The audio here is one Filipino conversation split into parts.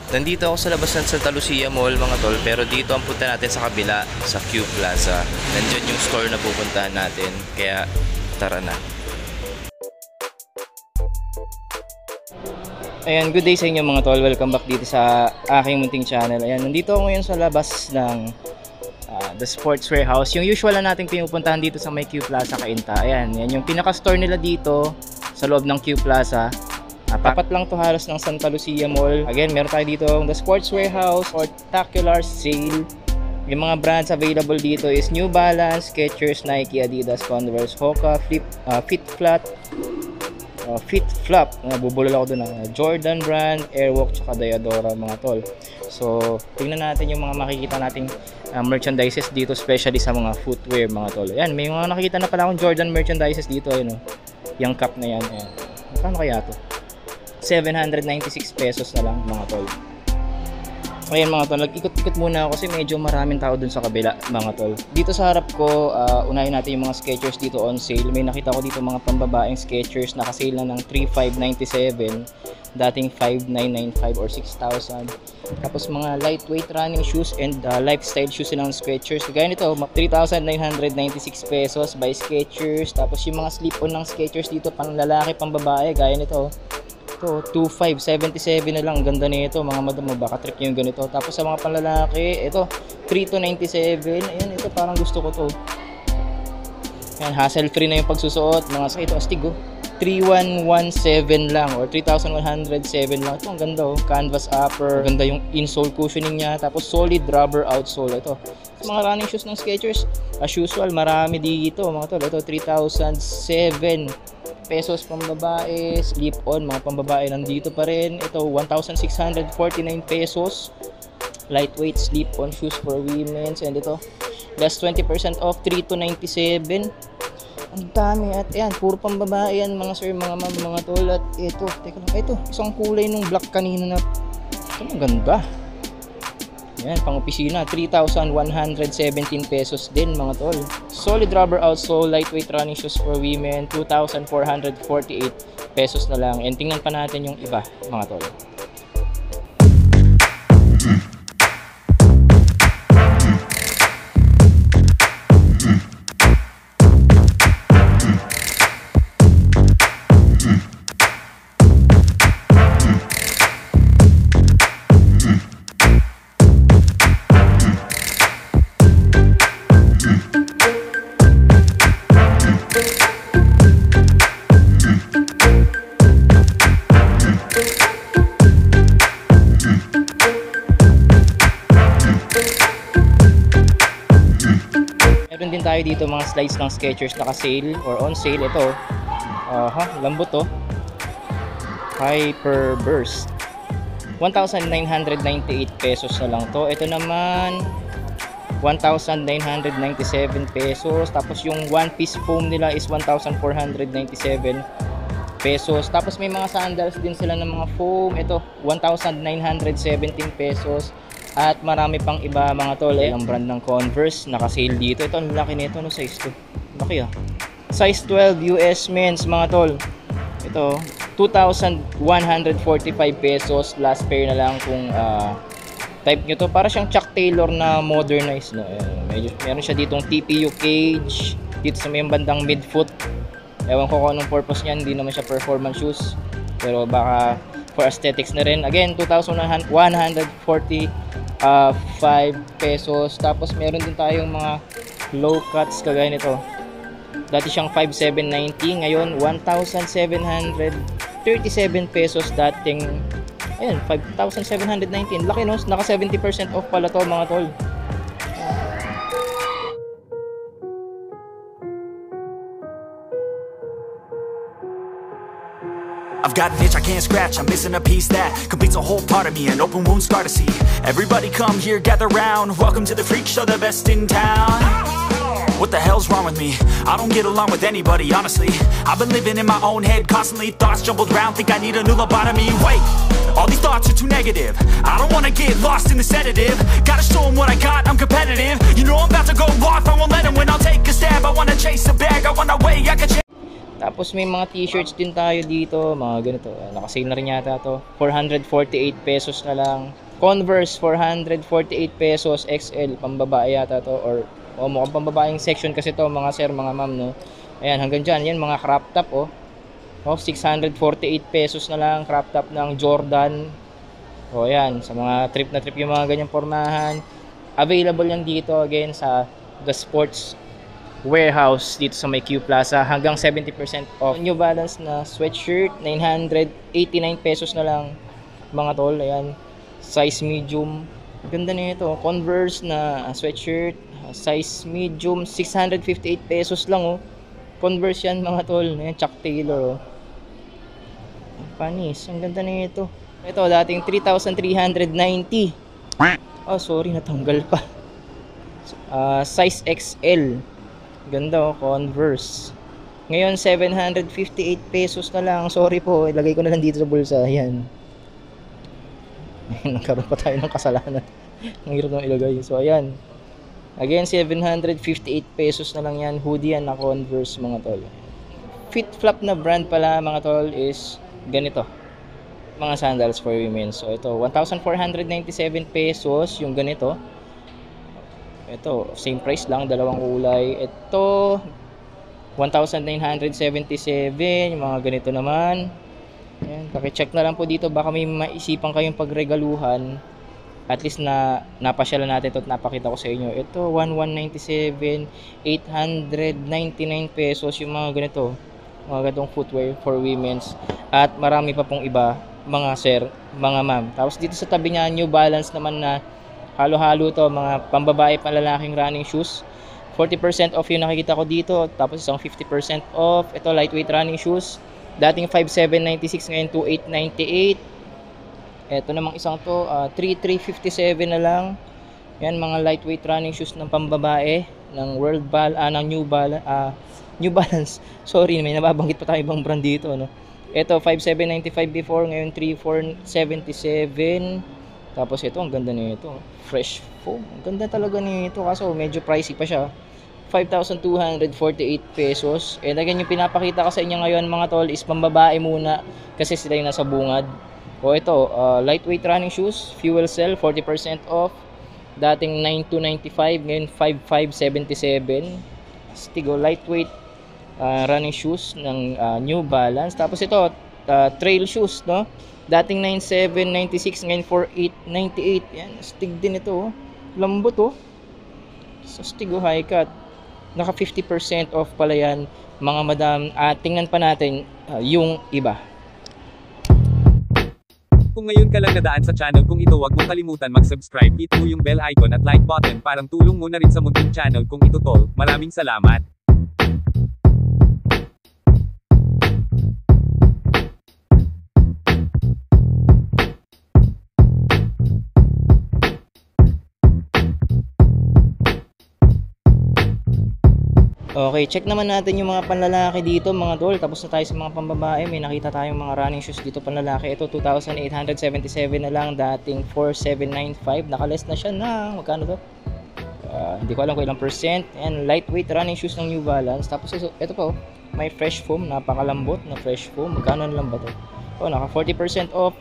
Nandito ako sa labas ng Santa Lucia Mall mga tol, pero dito ang punta natin sa kabila, sa Q Plaza. Nandiyan yung store na pupuntahan natin, kaya tara na. Ayan, good day sa inyo mga tol. Welcome back dito sa aking munting channel. Ayan, nandito ako ngayon sa labas ng The Sports Warehouse. Yung usual na natin pinupuntahan dito sa may Q Plaza Cainta. Ayan, yan yung pinaka-store nila dito sa loob ng Q Plaza. Tapat lang to halos ng Santa Lucia Mall. Again, meron tayo dito The Sports Warehouse Spectacular Sale. Yung mga brands available dito is New Balance, Skechers, Nike, Adidas, Converse, Hoka, Fit Flop. Bubulol ako dun. Jordan brand, Airwalk, tsaka Diadora mga tol. So, tingnan natin yung mga makikita nating merchandises dito, especially sa mga footwear mga tol. Ayan, may mga nakikita na pala akong Jordan merchandises dito. Ayan, yung cup na yan. Ayan. Magkano kaya to? 796 pesos na lang mga tol. Ayan mga tol, nag-ikot-ikot muna ako kasi medyo maraming tao dun sa kabila mga tol. Dito sa harap ko, unahin natin yung mga Skechers dito on sale. May nakita ko dito mga pambabaeng Skechers, naka-sale na ng 3,597, dating 5,995 or 6,000. Tapos mga lightweight running shoes and lifestyle shoes ng Skechers. Gaya nito, 3,996 pesos by Skechers. Tapos yung mga slip-on ng Skechers dito, pang lalaki, pang babae, gaya nito. Ito, 2,577 na lang. Ganda nito mga madam, baka trip yung ganito. Tapos sa mga panlalaki, ito 3,297. Ayan, ito parang gusto ko to. Ayan, hassle free na yung pagsusuot. Mga sa ito, astig 3,117 lang or 3,107 lang. Ito ang ganda canvas upper. Ganda yung insole cushioning niya. Tapos solid rubber outsole. Ito, mga running shoes ng Skechers, as usual, marami dito mga tol. Ito 3,007 pesos pambabae, slip-on, mga pambabae nandito pa rin. Ito 1,649 pesos, lightweight slip-on shoes for women's. And ito less 20% off, 3,297. Ang dami. At yan, puro pambabae yan mga sir, mga ma'am, mga tol. At ito, teka lang, ito isang kulay nung black kanina na ito, ang ganda. Yan, pang opisina, 3,117 pesos din mga tol. Solid rubber outsole, lightweight running shoes for women, 2,448 pesos na lang. And tingnan pa natin yung iba mga tol. Meron din tayo dito mga slides ng Skechers naka-sale or on sale. Ito, lambot to, Hyper Burst, 1,998 pesos na lang to. Ito naman 1,997 pesos. Tapos yung one piece foam nila is 1,497 pesos. Tapos may mga sandals din sila ng mga foam. Ito 1,917 pesos. At marami pang iba mga tol. Ang brand ng Converse naka-sale dito. Ito ang laki nito, no size to. Laki Size 12 US men's mga tol. Ito 2,145 pesos. Last pair na lang kung type nyo to. Para siyang Chuck Taylor na modernized, no. Meron siya ditong TPU cage dito sa may bandang midfoot. Ewan ko kung anong purpose niyan. Hindi naman siya performance shoes, pero baka for aesthetics na rin. Again, 2,145 pesos. Tapos meron din tayong mga low cuts kagaya nito. Dati siyang 5,790, ngayon 1,737 pesos dating. Ayun, 5,719. Laki no, naka 70% off pala to mga tol. I've got an itch I can't scratch, I'm missing a piece that completes a whole part of me, an open wound scar to see. Everybody come here, gather round, welcome to the freak show, the best in town. What the hell's wrong with me? I don't get along with anybody, honestly. I've been living in my own head constantly, thoughts jumbled round, think I need a new lobotomy. Wait, all these thoughts are too negative, I don't wanna get lost in the sedative. Gotta show them what I got, I'm competitive. You know I'm about to go off, I won't let them win, I'll take a stab. I wanna chase a bag, I wanna weigh, I can change. Tapos may mga t-shirts din tayo dito, mga ganito. Naka-sale na rin yata to. 448 pesos na lang. Converse, 448 pesos XL, pambabae yata to, or mukhang pambabaeng section kasi to, mga sir, mga ma'am, no. Ayan, hanggang dyan, yan, mga crop top, oh. 648 pesos na lang, crop top ng Jordan. O, ayan, sa mga trip na trip yung mga ganyang pormahan. Available yan dito, again, sa The Sports Warehouse dito sa may Q Plaza, hanggang 70% off. New Balance na sweatshirt, 989 pesos na lang, mga tol. Ayan, size medium, ganda nito. Converse na sweatshirt, size medium, 658 pesos lang, oh. Converse yan, mga tol. Ayan, Chuck Taylor, oh. Panis, ang ganda nito. Ito dating 3,390. Oh, sorry, natanggal pa. Size XL, ganda, oh, Converse. Ngayon 758 pesos na lang. Sorry po, ilagay ko na lang dito sa bulsa. Ayan. Nagkaroon pa tayo ng kasalanan. Ang hirap nang ilagay. So ayan, again 758 pesos na lang yan. Hoodie yan na Converse, mga tol. Fit flop na brand pala, mga tol, is ganito, mga sandals for women. So ito 1,497 pesos yung ganito. Ito same price lang, dalawang kulay. Ito 1,977, yung mga ganito naman. Ayan, paki-check na lang po dito, baka may maisipan kayong pagregaluhan. At least na napasyalan natin ito at napakita ko sa inyo. Ito 1,197, 899 pesos yung mga ganito, mga ganitong footwear for women's. At marami pa pong iba, mga sir, mga ma'am. Tapos dito sa tabi niya, New Balance naman na halo-halo to, mga pambabae, panlalaking running shoes. 40% off yung nakikita ko dito. Tapos isang 50% off. Ito lightweight running shoes, dating 5,796, ngayon 2,898. Ito namang isang to, 3,357 na lang. Yan, mga lightweight running shoes ng pambabae ng ng New Balance. Sorry, may nababanggit pa tayo ibang brand dito, no. Ito 5,795 before, ngayon 3,477. Tapos ito, ang ganda nito, fresh foam. Ang ganda talaga nito, kaso medyo pricey pa siya. 5,248 pesos. And again, yung pinapakita ko sa inyo ngayon, mga tol, is pambabae muna kasi sila yung nasa bungad. O ito, lightweight running shoes, fuel cell, 40% off. Dating 9,295, ngayon 5,577. Stigo lightweight running shoes ng New Balance. Tapos ito, trail shoes, no? Dating 9,796, ngayon 4,898. Yan, stig din ito, oh. Lambot, oh. So, Stigo high cut. Naka 50% off pala yan, mga madam. Tingnan pa natin yung iba. Kung ngayon ka lang nadaan sa channel kong ito, huwag mong kalimutan mag-subscribe, hit mo yung bell icon at like button, parang tulong mo na rin sa munting channel kong ito, tol. Maraming salamat. Okay, check naman natin yung mga panlalaki dito, mga tol. Tapos na tayo sa mga pambabae. May nakita tayong mga running shoes dito panlalaki. Ito 2,877 na lang, dating 4,795. Nakaless na siya na, magkano to? Hindi ko alam kung ilang percent. And lightweight running shoes ng New Balance. Tapos ito pa, oh, may fresh foam, napakalambot na fresh foam. Magkano na lang ba to? Oh, naka 40% off,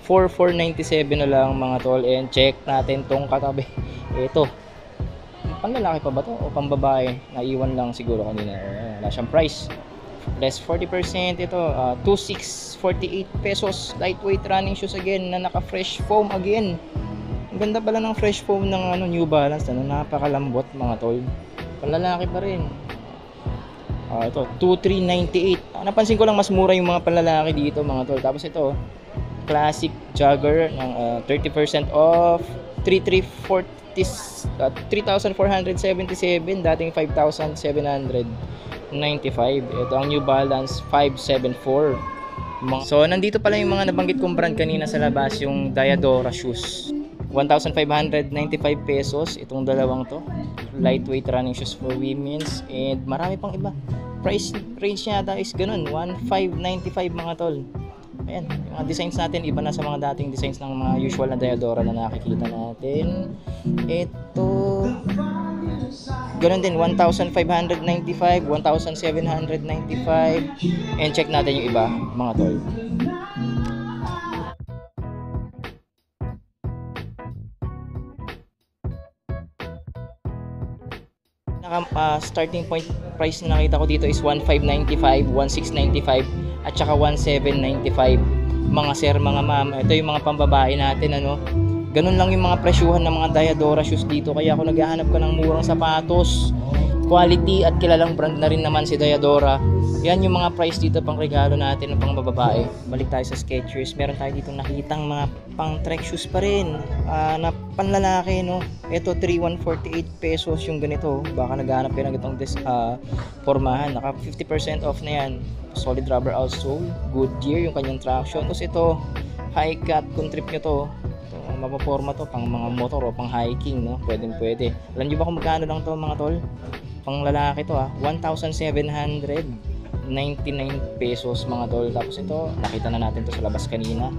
4,497 na lang, mga tol. And check natin tong katabi. Ito, panlalaki pa ba to o pambabae? Naiwan lang siguro kanina. Wala siyang price. Less 40%. Ito 2,648 pesos. Lightweight running shoes again na naka fresh foam again. Ang ganda pala ng fresh foam ng New Balance. Napakalambot, mga tol. Panlalaki pa rin. Ito 2,398. Napansin ko lang mas mura yung mga panlalaki dito, mga tol. Tapos ito classic jogger ng 30% off, 3,477, dating 5,795. Ito ang New Balance 574. So nandito pala yung mga nabanggit kong brand kanina sa labas, yung Diadora shoes, 1,595 pesos itong dalawang to, lightweight running shoes for women's. And marami pang iba, price range yata is ganun, 1,595, mga tol. Ayan, yung mga designs natin iba na sa mga dating designs ng mga usual na Diadora na nakikita natin. Ito ganun din, 1,595, 1,795. And check natin yung iba, mga tol. Starting point price na nakita ko dito is 1,595, 1,695 at saka 1,795. Mga sir, mga ma'am, ito yung mga pambabae natin, ano. Ganun lang yung mga presyuhan ng mga Diadora shoes dito, kaya ako naghahanap ka ng murang sapatos, quality at kilalang brand na rin naman si Diadora. Yan yung mga price dito pang regalo natin ng pang bababae. Balik tayo sa Skechers. Meron tayo dito nakitang mga pang trek shoes pa rin na panlalaki, no. Ito 3,148 pesos yung ganito. Baka naghahanap kayo ng itong formahan. Naka 50% off na yan. Solid rubber outsole, Goodyear yung kanyang traction. Tapos ito high cut kung trip nyo to. Mapaporma to pang mga motor o pang hiking, no. Pwedeng pwede. Alam nyo ba kung magkano lang to, mga tol? Pang lalaki to, 1,799 pesos, mga tol. Tapos ito, nakita na natin to sa labas kanina.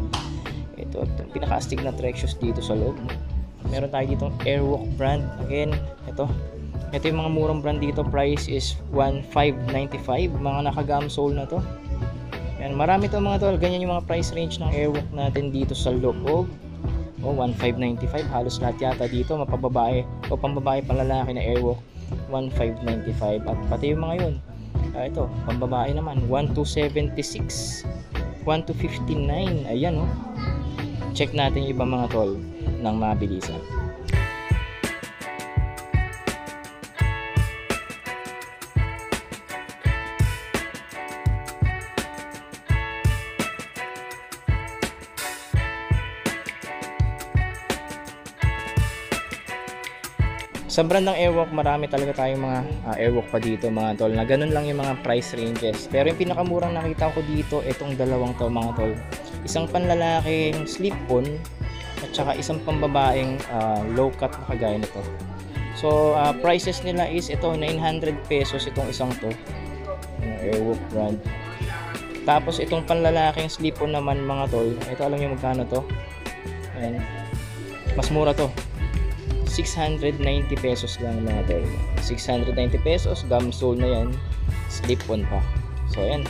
Ito pinaka-astig na trek shoes dito sa loob. Meron tayo ditong Airwalk brand. Again, ito yung mga murang brand dito. Price is 1,595. Mga naka-gum sole na to. Yan, marami to, mga tol. Ganyan yung mga price range ng Airwalk natin dito sa loob. 1,595. Halos lahat yata dito mapababae o pambabae panlalaki na Airwalk 1,595. At pati yung mga yun, ito pambabae naman 1,276, 1,259. Ayan, oh. Check natin yung iba, mga tol, ng mabilisan. Sa brand ng Airwalk, marami talaga tayong mga Airwalk pa dito, mga tol, na ganun lang yung mga price ranges. Pero yung pinakamurang nakita ko dito, itong dalawang to, mga tol. Isang panlalaking slip-on at saka isang pambabaeng low cut na kagaya nito. So prices nila is ito 900 pesos itong isang to, Airwalk brand. Tapos itong panlalaking slip-on naman, mga tol, ito alam niyo magkano to? Ayan. Mas mura to, 690 pesos lang, mga tol. 690 pesos, gum sole na yan, slip-on pa. So ayan,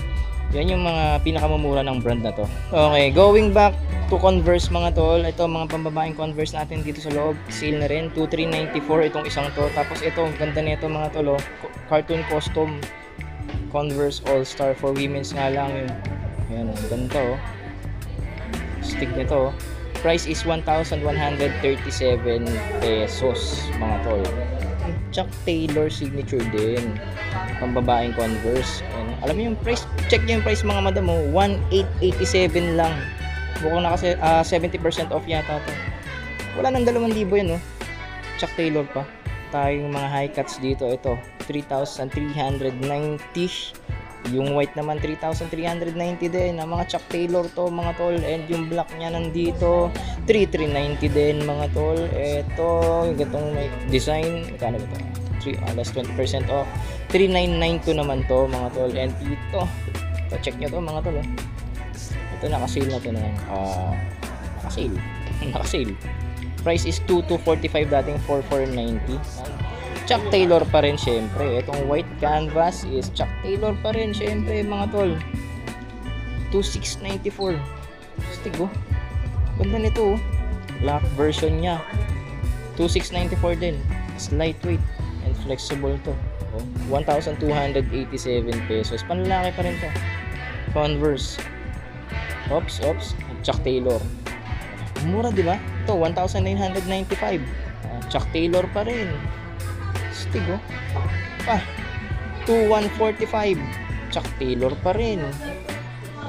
yan yung mga pinakamamura ng brand na to. Okay, going back to Converse, mga tol. Ito mga pambabaeng Converse natin dito sa loob, sale na rin, 2,394 itong isang to. Tapos ito, ang ganda nito, mga tol, cartoon custom Converse All Star for women's nga lang yun. Ayan, ang ganda, oh. Stick nito, oh. Price is 1,137 pesos, mga tol. Chuck Taylor signature din, pambabaeng Converse. Ayan. Alam mo yung price, check nyo yung price, mga madam, 1,887 lang. Mukhang naka 70% off yata to. Wala nang 2,000 yan, no. Chuck Taylor pa. Tayong mga high cuts dito, ito 3,390. Yung white naman 3,390 din. Ang mga Chuck Taylor to, mga tol. And yung black niya nandito 3,390 din, mga tol. Ito yung gatong may design, magkano ba ito? Less 20% off, 3,992 naman to, mga tol. And ito check nyo to, mga tol, oh. Ito nakasale na to na nakasale. Price is 2,245, dating 4,490. Chuck Taylor pa rin, syempre. Itong white canvas is Chuck Taylor pa rin, syempre, mga tol. 2,694. Stig, oh. Ganda nito, oh. Black version niya. 2,694 din. It's lightweight and flexible to. Oh. 1,287 pesos. Panlalaki pa rin to. Converse. Oops. Chuck Taylor. Mura, di ba? Ito, 1,995. Chuck Taylor pa rin. Stig, oh. 2,145. Chuck Taylor pa rin.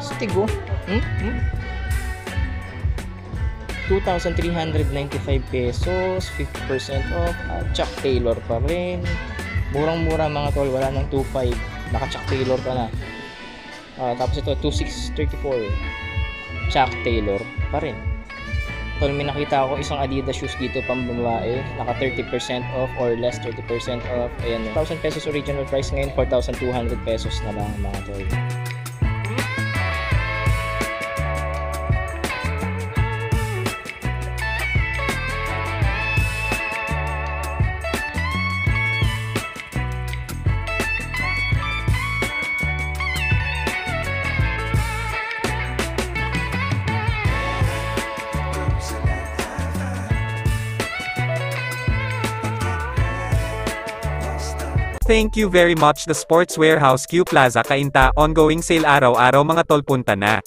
Stig, oh. 2,395 pesos, 50% off. Chuck Taylor pa rin. Murang-mura, mga tol. Wala nang 2,500. Naka Chuck Taylor ka na. Tapos ito 2,634. Chuck Taylor pa rin. Tol, may nakita ako isang Adidas shoes dito pang babae, naka 30% off or less 30% off. Ayan, 1,000 pesos original price, ngayon 4,200 pesos na lang, mga tol. Thank you very much the Sports Warehouse Q Plaza Cainta, ongoing sale araw-araw mga tol, punta na.